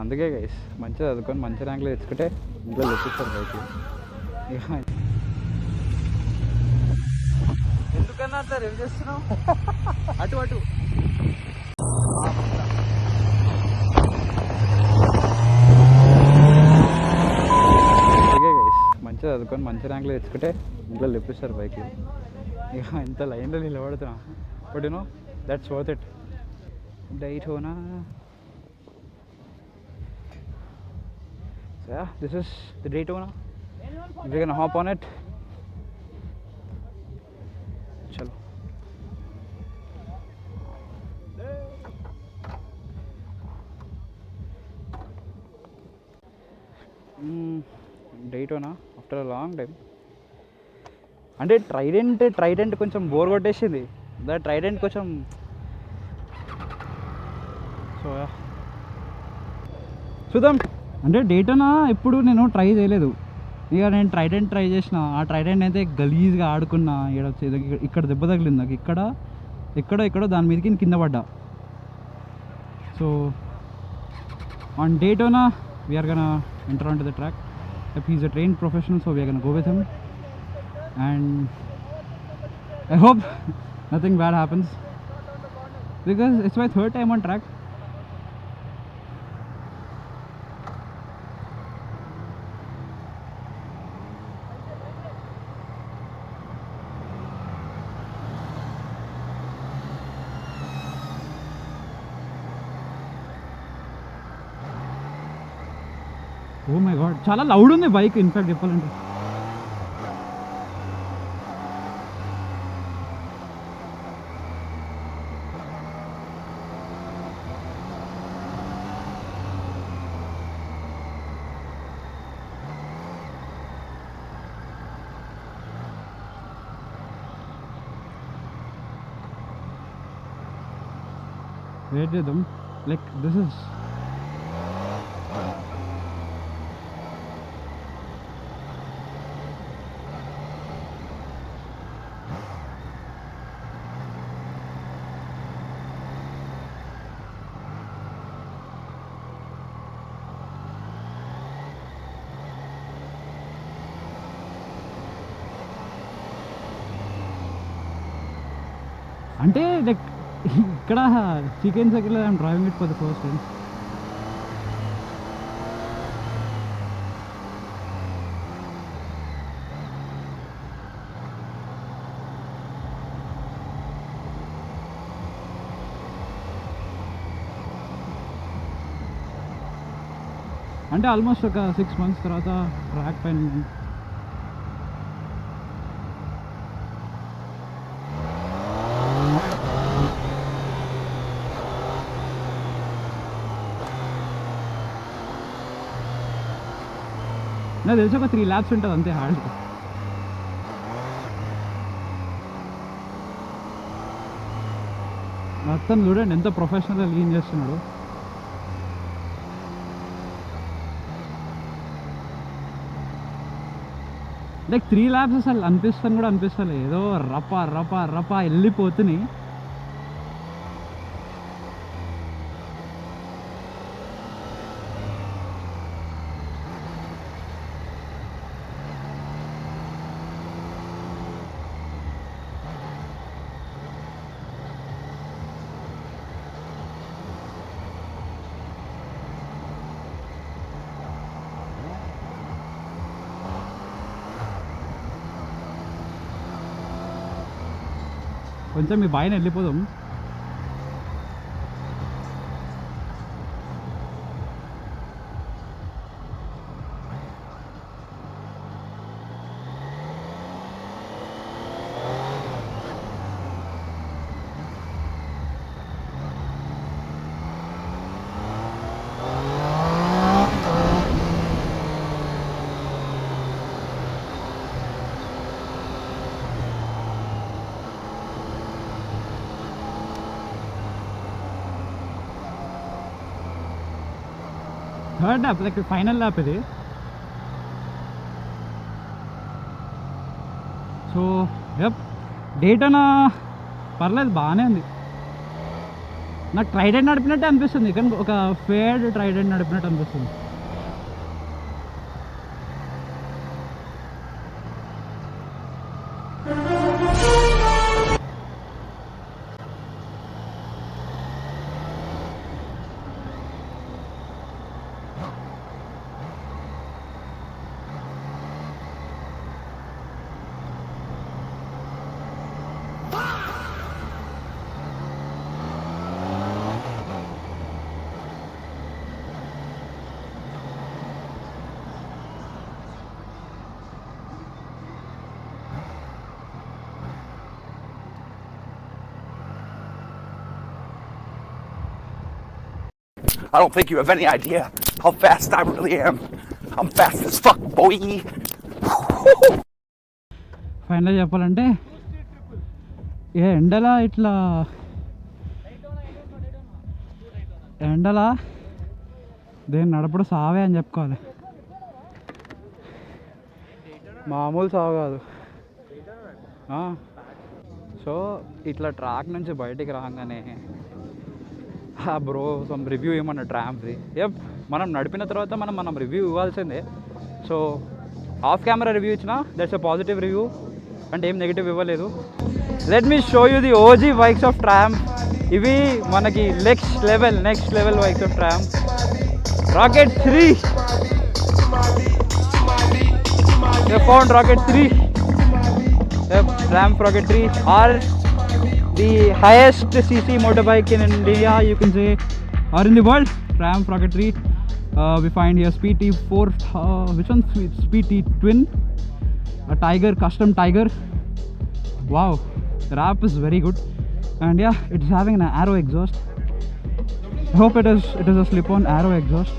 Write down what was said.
అందుకే గైస్ మంచిగా చదువుకొని మంచి ర్యాంకులు తెచ్చుకుంటే ఇంట్లో తెచ్చిస్తారు బైక్. ఎందుకన్నా అట్లా రేపు చేస్తున్నావు? అటు అటు అందుకే గైస్ మంచిగా చదువుకొని మంచి ర్యాంకులు తెచ్చుకుంటే ఇంట్లో తెప్పిస్తారు బైక్. ఇక ఇంత లైన్లో నిలబడుతున్నా, but you know that's worth it. Daytona. So yeah, this is the Daytona. We're gonna hop on it. Chalo. Daytona after a long time. అంటే ట్రైడెంట్ కొంచెం బోర్ కొట్టేసింది. ట్రైడెంట్ కొంచెం సో చూద్దాం. అంటే డేటోనా ఎప్పుడు నేను ట్రై చేయలేదు. ఇక నేను ట్రైడెంట్ ట్రై చేసిన. ఆ ట్రైడెంట్ అయితే గలీజ్గా ఆడుకున్నా. ఇక్కడ దెబ్బ తగిలింది నాకు. ఎక్కడో దాని మీదకి కింద పడ్డా. So on Daytona we're gonna enter on to the track. He's a trained professional, so we're gonna go with him and I hope nothing bad happens because it's my third time on track. Oh my God, చాలా loud ఉంది bike. In fact చెప్పాలంటే wait చేద్దాం. Like this is అంటే like ఇక్కడ chicken circle I'm driving it for the first time. అంటే almost ఒక 6 months తర్వాత track పైన. నాకు తెలిసి ఒక 3 laps ఉంటుంది అంతే హార్డ్. మొత్తం చూడండి ఎంత ప్రొఫెషనల్గా లీన్ చేస్తున్నాడు. లైక్ 3 laps అసలు అనిపిస్తలే. ఏదో రపా వెళ్ళిపోతున్నాయి. కొంచెం మీ బాయిని వెళ్ళిపోదాం. Third lap, like final lap ఇది. సో యప్, డేటోనా పర్లేదు, బాగానే ఉంది. నాకు ట్రైడెంట్ నడిపినట్టే అనిపిస్తుంది, కానీ ఒక ఫేడ్ ట్రైడెంట్ నడిపినట్టు అనిపిస్తుంది. I don't think you have any idea how fast I really am. I'm fast as fuck, boy. ఫైనల్గా చెప్పాలంటే ఎండలా ఇట్లా ఎండలా దేన్ని నడపడం సావే అని చెప్పుకోవాలి. మామూలు సాగు కాదు. సో ఇట్లా ట్రాక్ నుంచి బయటికి రాగానే బ్రో సమ్ రివ్యూ ఏమన్నా ట్రాంప్ది. మనం నడిపిన తర్వాత మనం రివ్యూ ఇవ్వాల్సిందే. సో ఆఫ్ కెమెరా రివ్యూ ఇచ్చిన దట్స్ ఎ పాజిటివ్ రివ్యూ, అంటే ఏం నెగిటివ్ ఇవ్వలేదు. Let me show you the OG bikes of Triumph. ఇవి మనకి next level bikes of Triumph. Rocket 3 found Rocket 3 Triumph Rocket 3 are the highest cc motorbike in India, you can say, or in the world. Triumph Rocket 3. We find here Speed T4, which one? Speed T Twin, a Tiger, custom Tiger. Wow, the wrap is very good, and yeah, it's having an Arrow exhaust. I hope it is a slip-on Arrow exhaust.